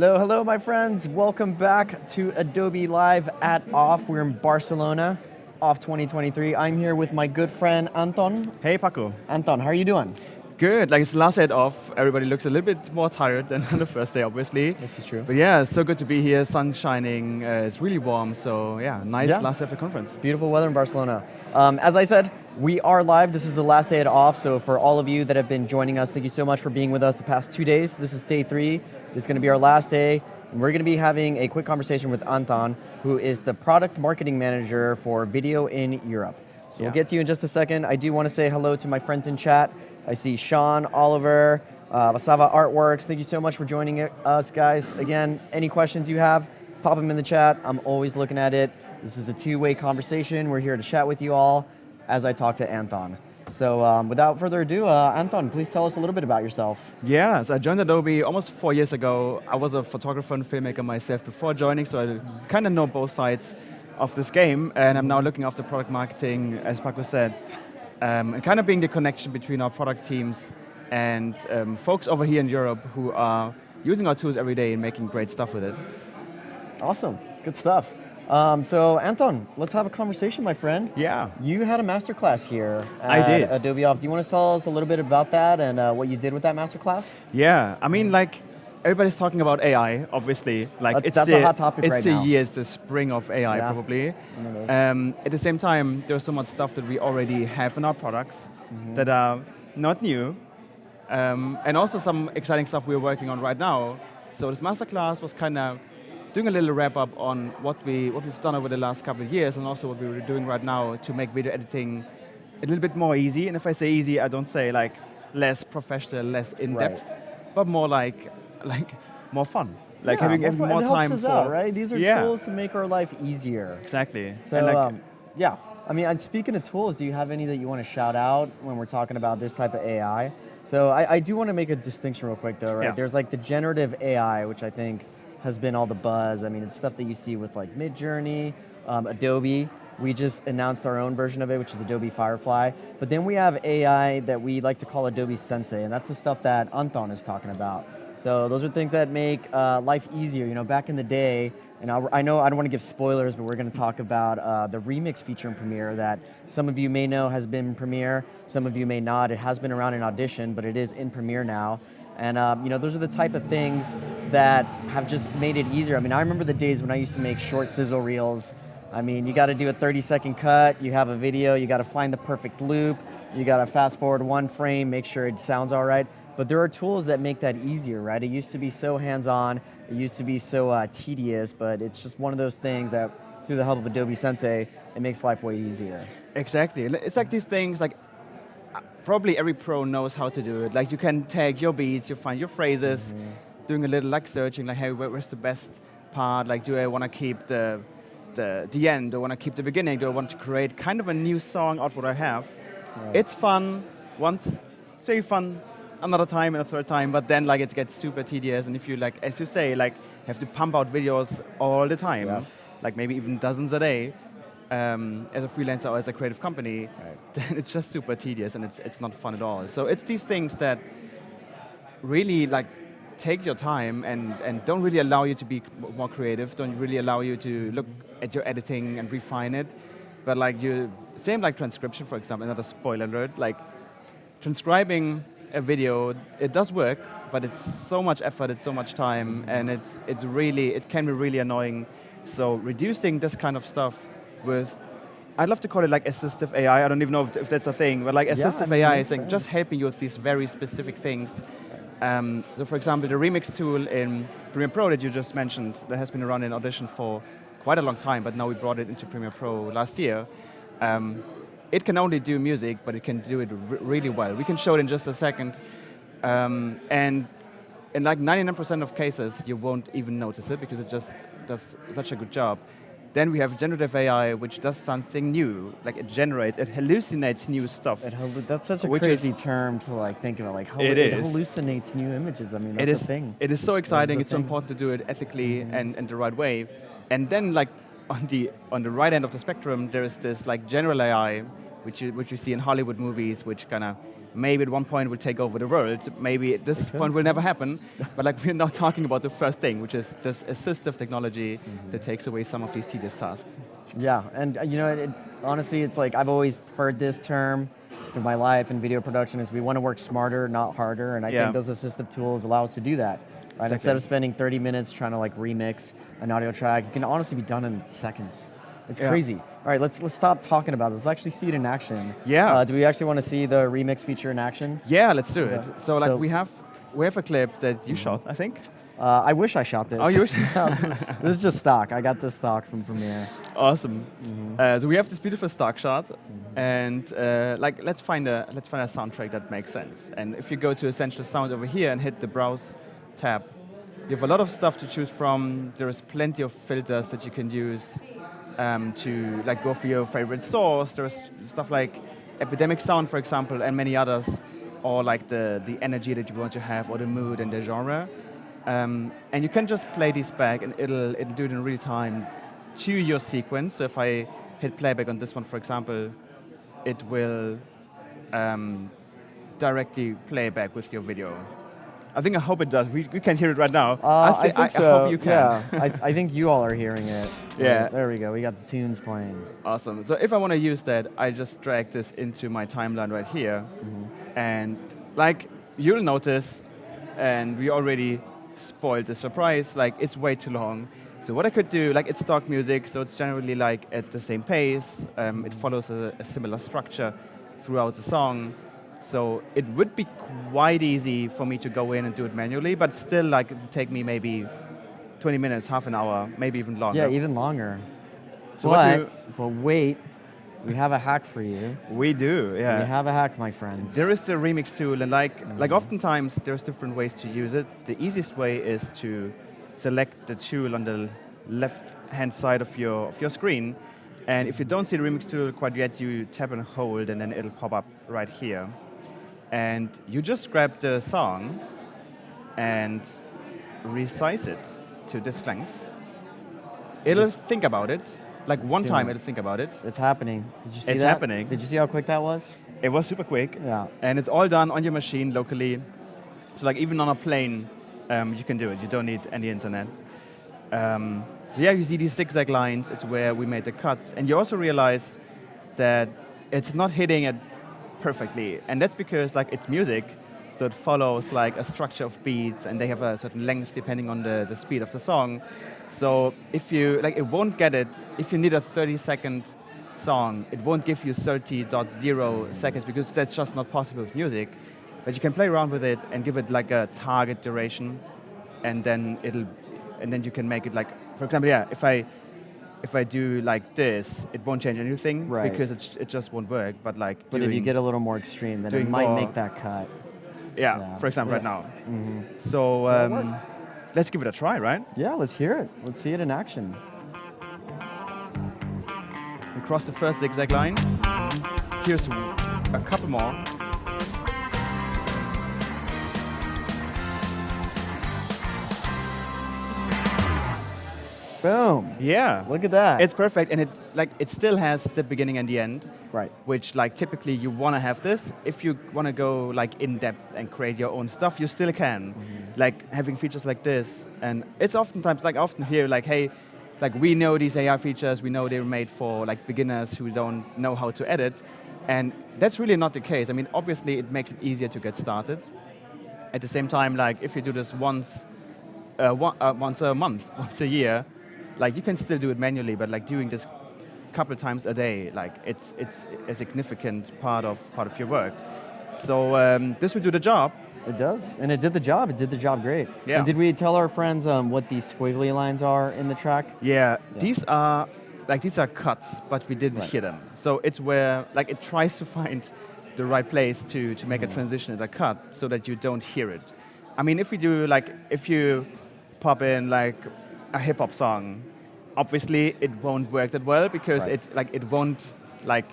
Hello, hello, my friends. Welcome back to Adobe Live at OFF. We're in Barcelona, OFF 2023. I'm here with my good friend, Anton. Hey, Paco. Anton, how are you doing? Good. Like, it's the last day at OFF. Everybody looks a little bit more tired than on the first day, obviously. This is true. But yeah, it's so good to be here. Sun's shining. It's really warm. So yeah, nice last day of the conference. Beautiful weather in Barcelona. As I said, we are live. This is the last day at OFF. So for all of you that have been joining us, thank you so much for being with us the past 2 days. This is day 3. It's going to be our last day. And we're going to be having a quick conversation with Anton, who is the product marketing manager for video in Europe. So we'll get to you in just a second. I do want to say hello to my friends in chat. I see Sean, Oliver, Vasava Artworks. Thank you so much for joining us, guys. Again, any questions you have, pop them in the chat. I'm always looking at it. This is a two-way conversation. We're here to chat with you all as I talk to Anton. So without further ado, Anton, please tell us a little bit about yourself. Yeah, so I joined Adobe almost 4 years ago. I was a photographer and filmmaker myself before joining, so I kind of know both sides of this game, and I'm now looking after product marketing, as Paco said, and kind of being the connection between our product teams and folks over here in Europe who are using our tools every day and making great stuff with it. Awesome, good stuff. So Anton, let's have a conversation, my friend. Yeah. You had a masterclass here I did. at Adobe OFF. Do you want to tell us a little bit about that and what you did with that masterclass? Yeah, I mean, like, everybody's talking about AI, obviously. Like, that's a hot topic right now. It's the spring of AI, probably. At the same time, there's so much stuff that we already have in our products that are not new, and also some exciting stuff we're working on right now. So this masterclass was kind of doing a little wrap up on what we've done over the last couple of years, and also what we're doing right now to make video editing a little bit more easy. And if I say easy, I don't say like less professional, less in-depth, but more like more fun, like having more time helps us for. out, right? These are tools to make our life easier. Exactly. So yeah, I mean, speaking of tools, do you have any that you want to shout out when we're talking about this type of AI? So I do want to make a distinction real quick though, right? Yeah. There's like the generative AI, which I think has been all the buzz. I mean, it's stuff that you see with like Midjourney, Adobe. We just announced our own version of it, which is Adobe Firefly. But then we have AI that we like to call Adobe Sensei, and that's the stuff that Anton is talking about. So those are things that make life easier. You know, back in the day, and I know I don't want to give spoilers, but we're going to talk about the remix feature in Premiere that some of you may know has been in Premiere, some of you may not. It has been around in Audition, but it is in Premiere now. And you know, those are the type of things that have just made it easier. I mean, I remember the days when I used to make short sizzle reels. I mean, you got to do a 30-second cut, you have a video, you got to find the perfect loop, you got to fast forward one frame, make sure it sounds all right. But there are tools that make that easier, right? It used to be so hands-on, it used to be so tedious, but it's just one of those things that through the help of Adobe Sensei, it makes life way easier. Exactly. It's like these things, like probably every pro knows how to do it. Like, you can tag your beats, you find your phrases, doing a little like searching, like, hey, where's the best part? Like, do I want to keep the end? Do I want to keep the beginning? Do I want to create kind of a new song out of what I have? Right. It's fun once, it's very fun another time and a third time, but then like it gets super tedious, and if you, like, as you say, like, have to pump out videos all the time, like maybe even dozens a day, as a freelancer or as a creative company, then it's just super tedious and it's not fun at all. So it's these things that really like take your time and don't really allow you to be more creative, don't really allow you to look at your editing and refine it. But like same like transcription, for example, another spoiler alert, like transcribing a video, it does work, but it's so much effort, it's so much time, and it can be really annoying. So reducing this kind of stuff with, I'd love to call it like assistive AI. I don't even know if that's a thing, but like assistive AI is like just helping you with these very specific things. So for example, the remix tool in Premiere Pro that you just mentioned, that has been around in Audition for quite a long time, but now we brought it into Premiere Pro last year. It can only do music, but it can do it really well. We can show it in just a second. And in like 99% of cases, you won't even notice it because it just does such a good job. Then we have generative AI, which does something new. Like, it hallucinates new stuff. That's such a crazy term to like think about. Like, it hallucinates new images. I mean, that's a thing. It is so exciting. It's so important to do it ethically and the right way. And then, like, on the right end of the spectrum, there is this like general AI, which you see in Hollywood movies, which kind of maybe at one point will take over the world. Maybe at this point will never happen. But like we're not talking about the first thing, which is this assistive technology that takes away some of these tedious tasks. Yeah, and honestly, it's like I've always heard this term through my life in video production is we want to work smarter, not harder, and I think those assistive tools allow us to do that. Right? Exactly. Instead of spending 30 minutes trying to like remix an audio track, it can honestly be done in seconds. It's crazy. All right, let's stop talking about this. Let's actually see it in action. Yeah. Do we actually want to see the remix feature in action? Yeah, let's do it. So like So- we have a clip that you shot, I think. I wish I shot this. Oh, you wish? This is just stock. I got this stock from Premiere. Awesome. So we have this beautiful stock shot, and like let's find a soundtrack that makes sense. And if you go to Essential Sound over here and hit the Browse tab, you have a lot of stuff to choose from. There's plenty of filters that you can use to like go for your favorite source. There's stuff like Epidemic Sound, for example, and many others, or like the energy that you want to have, or the mood and the genre. And you can just play these back, and it'll do it in real time to your sequence. So if I hit playback on this one, for example, it will directly play back with your video. I hope it does. We can't hear it right now. I think so. I hope you can. Yeah, I think you all are hearing it. Yeah. There we go. We got the tunes playing. Awesome. So if I want to use that, I just drag this into my timeline right here. And like you'll notice, and we already spoiled the surprise, like it's way too long. So what I could do, like it's stock music, so it's generally like at the same pace. It follows a similar structure throughout the song. So it would be quite easy for me to go in and do it manually, but still like it would take me maybe 20 minutes, half an hour, maybe even longer. Yeah, even longer. So but wait, we have a hack for you. We do, yeah. We have a hack, my friends. There is the remix tool, and like oftentimes there's different ways to use it. The easiest way is to select the tool on the left-hand side of your screen, and if you don't see the remix tool quite yet, you tap and hold, and then it'll pop up right here. And you just grab the song and resize it to this length. It'll think about it. Like one time it'll think about it. It's happening. Did you see It's that? happening. Did you see how quick that was? It was super quick. Yeah. And it's all done on your machine locally. So like even on a plane, you can do it. You don't need any internet. Yeah, you see these zigzag lines. It's where we made the cuts. And you also realize that it's not hitting it perfectly. And that's because like it's music. So it follows like a structure of beats, and they have a certain length depending on the speed of the song. So if you, like, it won't get it, if you need a 30-second song, it won't give you 30.0 seconds because that's just not possible with music. But you can play around with it and give it like a target duration, and then you can make it like, for example, yeah, if I do like this, it won't change anything because it just won't work. But like, but if you get a little more extreme, then it might make that cut. Yeah, for example, right now. So let's give it a try, right? Yeah, let's hear it. Let's see it in action. We crossed the first zigzag line. Here's a couple more. Boom. Yeah. Look at that. It's perfect, and it still has the beginning and the end. Right. Which like typically you want to have this. If you want to go like in depth and create your own stuff, you still can. Like having features like this, and it's oftentimes like I often hear like, hey, like we know these AI features, we know they're made for like beginners who don't know how to edit, and that's really not the case. I mean, obviously it makes it easier to get started. At the same time, like if you do this once a month, once a year, like you can still do it manually, but like doing this a couple of times a day, like it's a significant part of your work. So this will do the job. It does, and it did the job. It did the job great. Yeah. And did we tell our friends what these squiggly lines are in the track? Yeah, these are cuts, but we didn't hear them. So it's where like it tries to find the right place to make a transition at a cut so that you don't hear it. I mean, if you pop in like a hip hop song, obviously it won't work that well because it won't like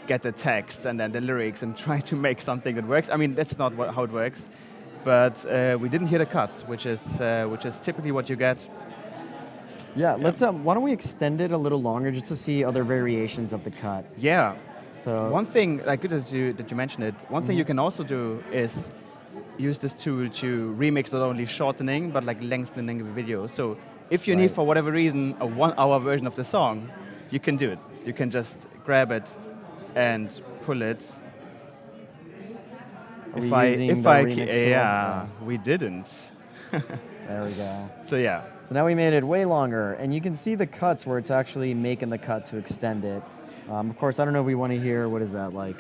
get the text and then the lyrics and try to make something that works. I mean, that's not how it works. But we didn't hear the cuts, which is typically what you get. Yeah, let's. Why don't we extend it a little longer just to see other variations of the cut? Yeah. So one thing, like good that you mentioned it, one thing you can also do is use this tool to remix not only shortening, but like lengthening the video. So if you need, for whatever reason, a 1 hour version of the song, you can do it. You can just grab it and pull it. Yeah, we didn't. There we go. So yeah. So now we made it way longer, and you can see the cuts where it's actually making the cut to extend it. Of course, I don't know if we want to hear, what is that, like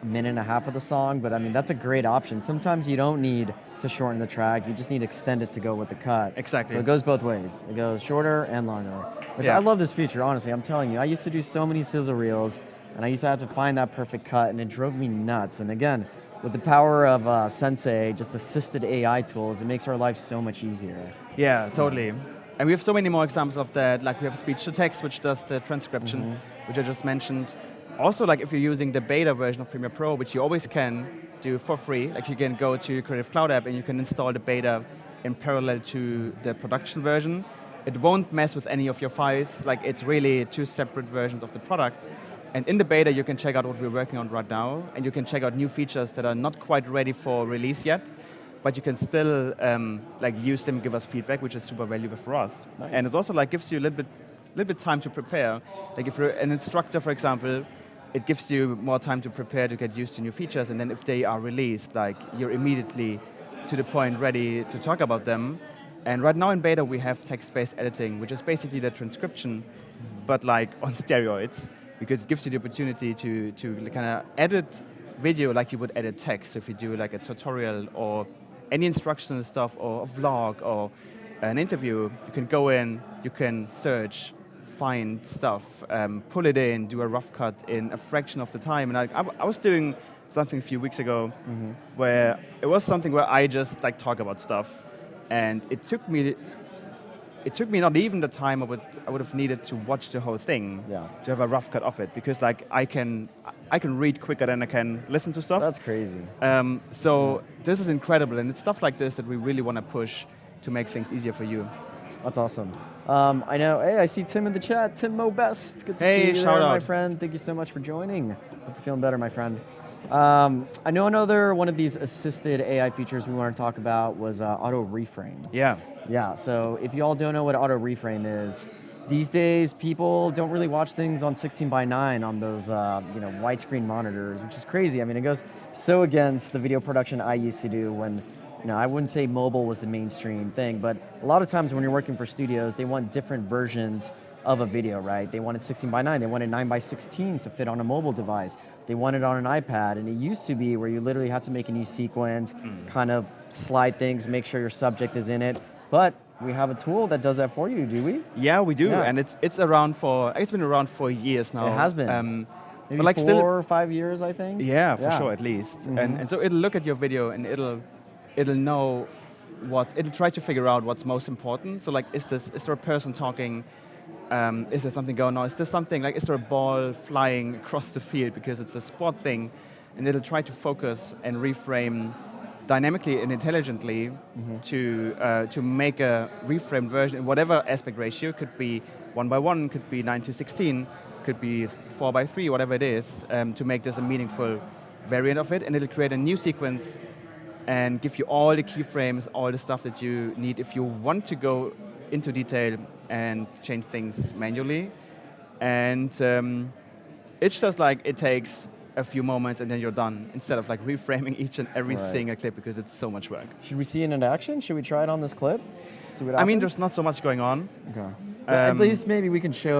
a minute and a half of the song, but I mean, that's a great option. Sometimes you don't need to shorten the track, you just need to extend it to go with the cut. Exactly. So it goes both ways. It goes shorter and longer, which I love this feature, honestly. I'm telling you, I used to do so many sizzle reels, and I used to have to find that perfect cut, and it drove me nuts. And again, with the power of Sensei, just assisted AI tools, it makes our life so much easier. Yeah, totally. And we have so many more examples of that. Like we have speech to text, which does the transcription, which I just mentioned. Also, like if you're using the beta version of Premiere Pro, which you always can do for free, like you can go to your Creative Cloud app and you can install the beta in parallel to the production version. It won't mess with any of your files. Like it's really two separate versions of the product. And in the beta, you can check out what we're working on right now, and you can check out new features that are not quite ready for release yet, but you can still like use them, give us feedback, which is super valuable for us. Nice. And it also like gives you a little bit time to prepare. Like if you're an instructor, for example, it gives you more time to prepare to get used to new features, and then if they are released, like you're immediately to the point ready to talk about them. And right now in beta, we have text-based editing, which is basically the transcription, but like on steroids, because it gives you the opportunity to kind of edit video like you would edit text. So if you do like a tutorial or any instructional stuff or a vlog or an interview, you can go in, you can search, find stuff, pull it in, do a rough cut in a fraction of the time. And I was doing something a few weeks ago where it was something where I just like talk about stuff, and it took me not even the time I would have needed to watch the whole thing to have a rough cut of it, because like I can read quicker than I can listen to stuff. That's crazy. So this is incredible, and it's stuff like this that we really want to push to make things easier for you. That's awesome. I know, hey, I see Tim in the chat. Tim Mo Best, good to see you there, my friend. Thank you so much for joining. Hope you're feeling better, my friend. I know another one of these assisted AI features we want to talk about was auto reframe. Yeah, so if you all don't know what auto reframe is, these days people don't really watch things on 16:9 on those widescreen monitors, which is crazy. I mean, it goes so against the video production I used to do when, I wouldn't say mobile was the mainstream thing, but a lot of times when you're working for studios, they want different versions of a video, right? They wanted 16:9, they wanted 9:16 to fit on a mobile device. They want it on an iPad, and it used to be where you literally had to make a new sequence, kind of slide things, make sure your subject is in it. But we have a tool that does that for you, do we? Yeah, we do, and it's been around for years now. It has been. Maybe like 4 or 5 years, I think. Yeah, for sure, at least. And so it'll look at your video and it'll know it'll try to figure out what's most important. So like, is there a person talking? Is there something going on? Is there a ball flying across the field because it's a sport thing? And it'll try to focus and reframe dynamically and intelligently to make a reframed version in whatever aspect ratio. Could be 1:1, could be 9:16, could be 4:3, whatever it is, to make this a meaningful variant of it. And it'll create a new sequence and give you all the keyframes, all the stuff that you need if you want to go into detail and change things manually. And it's just like it takes a few moments and then you're done, instead of like reframing each and every single clip, because it's so much work. Should we see it in action? Should we try it on this clip? See what happens? I mean, there's not so much going on. Okay. At least maybe we can show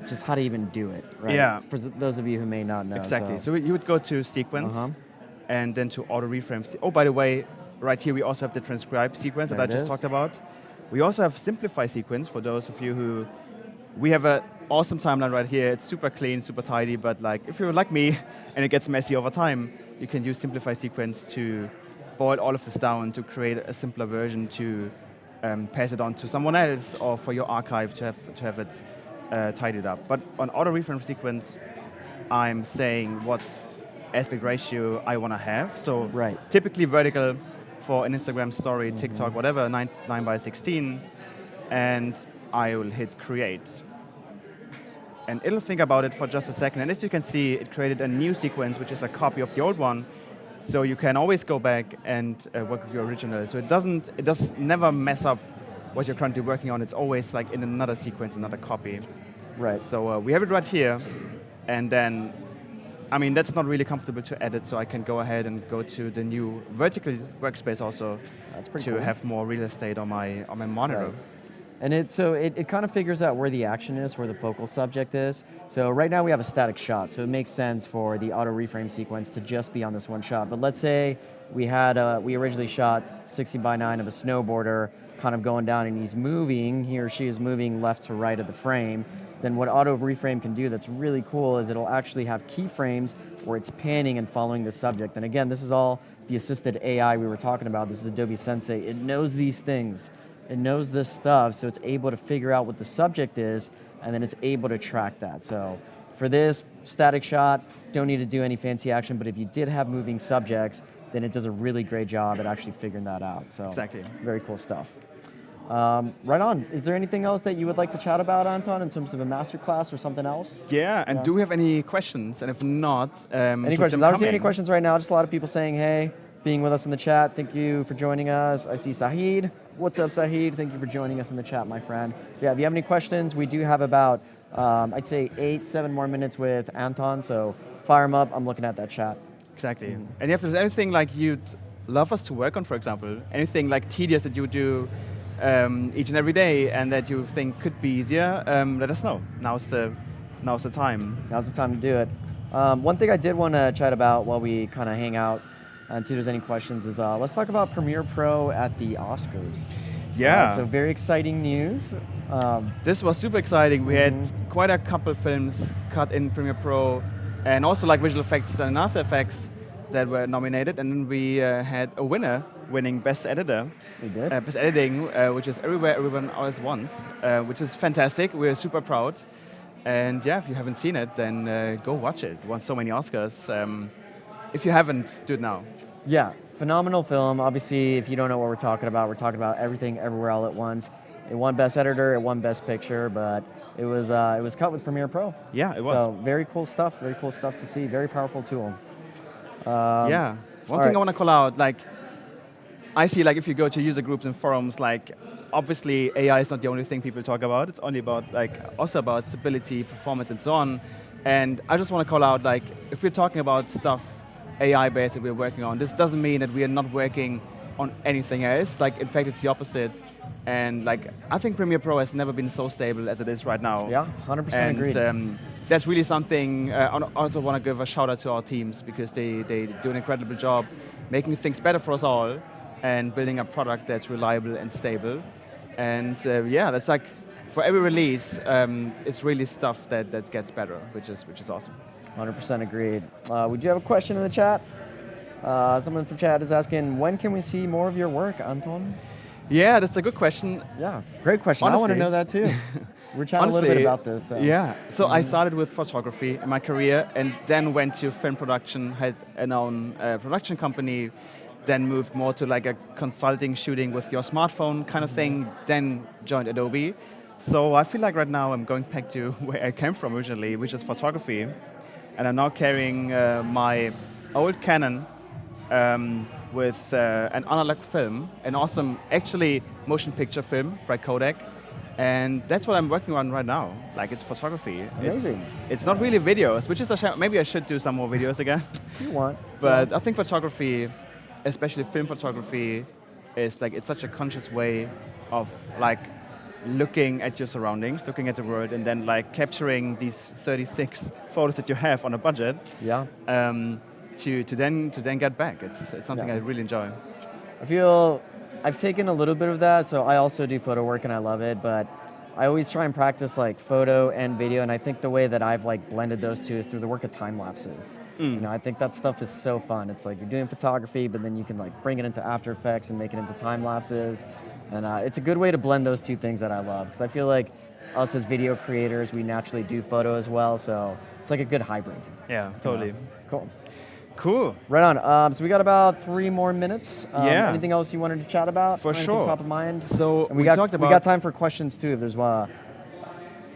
just how to even do it, right? Yeah. For those of you who may not know. Exactly. So you would go to sequence and then to auto reframe. Oh, by the way, right here we also have the transcribe sequence that I just talked about. We also have simplify sequence for those of you who, we have an awesome timeline right here. It's super clean, super tidy, but like if you're like me and it gets messy over time, you can use simplify sequence to boil all of this down to create a simpler version to pass it on to someone else or for your archive to have it tidied up. But on auto reframe sequence, I'm saying what aspect ratio I want to have. So typically vertical for an Instagram story, TikTok, whatever, 9:16, and I will hit create. and it'll think about it for just a second. And as you can see, it created a new sequence, which is a copy of the old one. So you can always go back and work with your original. So it does never mess up what you're currently working on. It's always like in another sequence, another copy. Right. So we have it right here, and then, I mean, that's not really comfortable to edit, so I can go ahead and go to the new vertical workspace also. That's pretty to cool. have more real estate on my monitor. Right. And it kind of figures out where the action is, where the focal subject is. So right now we have a static shot, so it makes sense for the auto reframe sequence to just be on this one shot. But let's say we originally shot 16:9 of a snowboarder kind of going down, and he's moving, he or she is moving left to right of the frame. Then what auto reframe can do that's really cool is it'll actually have keyframes where it's panning and following the subject. And again, this is all the assisted AI we were talking about. This is Adobe Sensei. It knows these things. It knows this stuff, so it's able to figure out what the subject is, and then it's able to track that. So for this static shot, don't need to do any fancy action, but if you did have moving subjects, then it does a really great job at actually figuring that out. So Exactly. very cool stuff. Right on. Is there anything else that you would like to chat about, Anton, in terms of a masterclass or something else? Yeah, and do we have any questions? And if not, any questions? I don't see any questions right now. Just a lot of people saying, hey, being with us in the chat. Thank you for joining us. I see Sahid. What's up, Sahid? Thank you for joining us in the chat, my friend. Yeah, if you have any questions, we do have about, I'd say 7 more minutes with Anton, so fire them up. I'm looking at that chat. Exactly. And if there's anything like you'd love us to work on, for example, anything like tedious that you do each and every day and that you think could be easier, let us know. Now's the time. Now's the time to do it. One thing I did want to chat about while we kind of hang out and see if there's any questions is let's talk about Premiere Pro at the Oscars. Yeah. So very exciting news. This was super exciting. We had quite a couple films cut in Premiere Pro and also like visual effects and After Effects that were nominated, and then we had a winner winning Best Editor. We did. Best Editing, which is Everywhere, Everyone, All at Once, which is fantastic. We're super proud. And yeah, if you haven't seen it, then go watch it. It won so many Oscars. If you haven't, do it now. Yeah, phenomenal film. Obviously, if you don't know what we're talking about Everything, Everywhere, All at Once. It won Best Editor, it won Best Picture, but it was cut with Premiere Pro. Yeah, it was. So very cool stuff to see. Very powerful tool. Yeah. One thing I want to call out, like, I see, like, if you go to user groups and forums, like, obviously AI is not the only thing people talk about. It's only about, like, also about stability, performance, and so on. And I just want to call out, like, if we're talking about stuff AI-based that we're working on, this doesn't mean that we are not working on anything else. Like, in fact, it's the opposite. And, like, I think Premiere Pro has never been so stable as it is right now. Yeah, 100% agreed. That's really something. I also want to give a shout out to our teams because they do an incredible job making things better for us all and building a product that's reliable and stable. And yeah, that's like, for every release, it's really stuff that gets better, which is awesome. 100% agreed. We do have a question in the chat. Someone from chat is asking, when can we see more of your work, Anton? Yeah, that's a good question. Yeah, great question. Honestly, I want to know that too. We're chatting a little bit about this. So. Yeah, so I started with photography in my career and then went to film production, had an own production company, then moved more to like a consulting, shooting with your smartphone kind of thing, then joined Adobe. So I feel like right now I'm going back to where I came from originally, which is photography. And I'm now carrying my old Canon with an analog film, an awesome, actually, motion picture film, bright codec. And that's what I'm working on right now. Like, it's photography. Amazing. It's not really videos, which is a shame. Maybe I should do some more videos again. If you want. But I think photography, especially film photography, is like, it's such a conscious way of like looking at your surroundings, looking at the world, and then like capturing these 36 photos that you have on a budget. Yeah. To then get back. It's something I really enjoy. I feel I've taken a little bit of that, so I also do photo work and I love it, but I always try and practice like photo and video, and I think the way that I've like blended those two is through the work of time lapses. You know, I think that stuff is so fun. It's like you're doing photography, but then you can like bring it into After Effects and make it into time lapses, and it's a good way to blend those two things that I love, because I feel like us as video creators, we naturally do photo as well, so it's like a good hybrid. Yeah, totally. Cool. Cool. Right on. So we got about 3 more minutes. Yeah. Anything else you wanted to chat about? For Anything sure. top of mind? So And we got talked about. We got time for questions too. If there's one.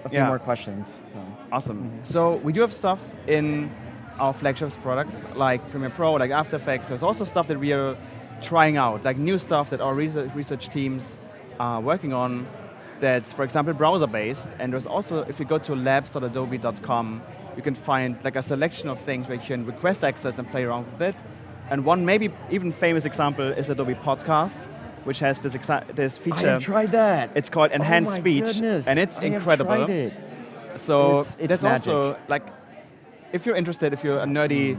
a few more questions. So. Awesome. So we do have stuff in our flagship products like Premiere Pro, like After Effects. There's also stuff that we are trying out, like new stuff that our research teams are working on that's, for example, browser-based. And there's also, if you go to labs.adobe.com, you can find like a selection of things where you can request access and play around with it. And one maybe even famous example is Adobe Podcast, which has this feature. I have tried that. It's called Enhanced Speech, goodness. and it's incredible. I have tried it. So it's that's magic. also like, if you're interested, if you're a nerdy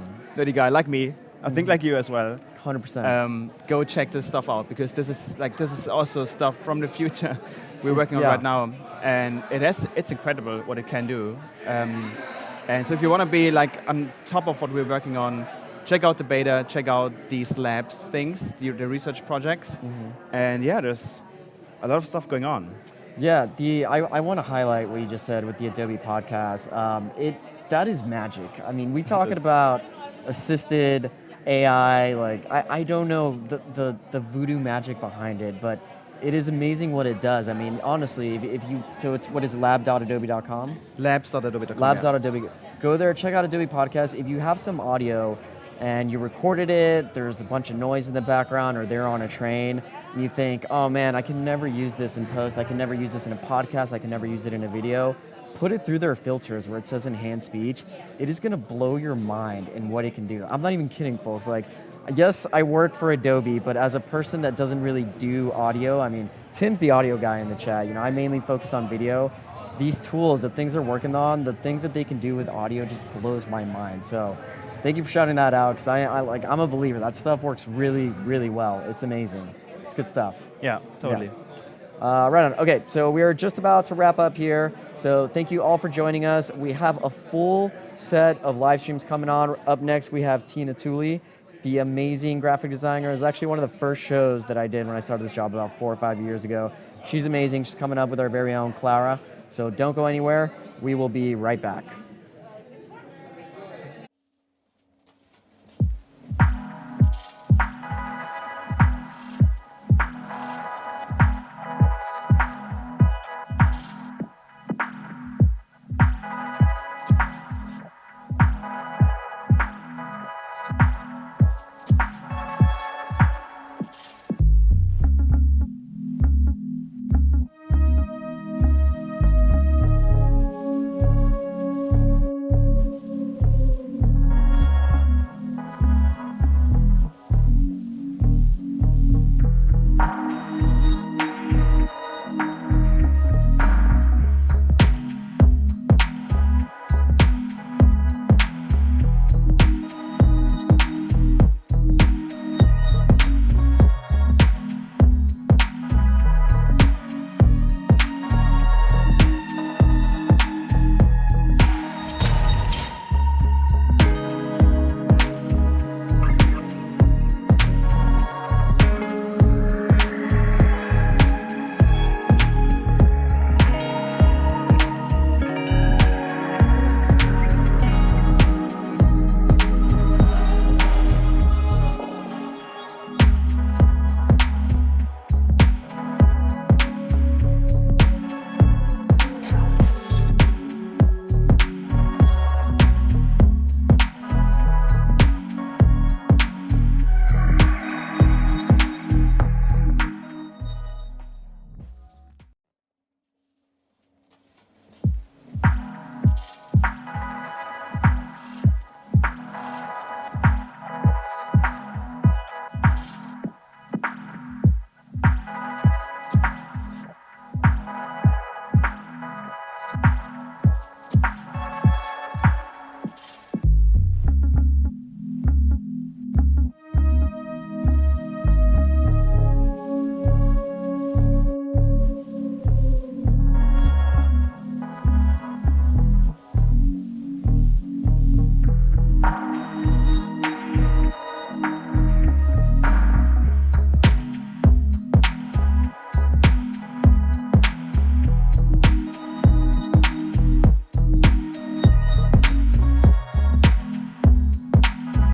guy like me, I think like you as well. 100%. Go check this stuff out, because this is also stuff from the future we're working on right now, and it's incredible what it can do. And so if you want to be like on top of what we're working on, check out the beta, check out these labs things, the research projects, and yeah, there's a lot of stuff going on. Yeah, I want to highlight what you just said with the Adobe Podcast. That is magic. I mean, we talking about assisted AI, like I don't know the voodoo magic behind it, but it is amazing what it does. I mean, honestly, so it's, what is it, lab.adobe.com? Labs.adobe.com. Labs.adobe. Go there, check out Adobe Podcast. If you have some audio and you recorded it, there's a bunch of noise in the background, or they're on a train, and you think, oh man, I can never use this in post, I can never use this in a podcast, I can never use it in a video, put it through their filters where it says enhanced speech. It is gonna blow your mind in what it can do. I'm not even kidding, folks. Like, yes, I work for Adobe, but as a person that doesn't really do audio, I mean, Tim's the audio guy in the chat, I mainly focus on video. These tools, the things they're working on, the things that they can do with audio just blows my mind. So thank you for shouting that out, because I'm a believer. That stuff works really, really well. It's amazing. It's good stuff. Yeah, totally. Yeah. Right on. Okay, so we're just about to wrap up here. So thank you all for joining us. We have a full set of live streams coming on. Up next, we have Tina Tooley, the amazing graphic designer. It was actually one of the first shows that I did when I started this job about 4 or 5 years ago. She's amazing. She's coming up with our very own Clara. So don't go anywhere. We will be right back.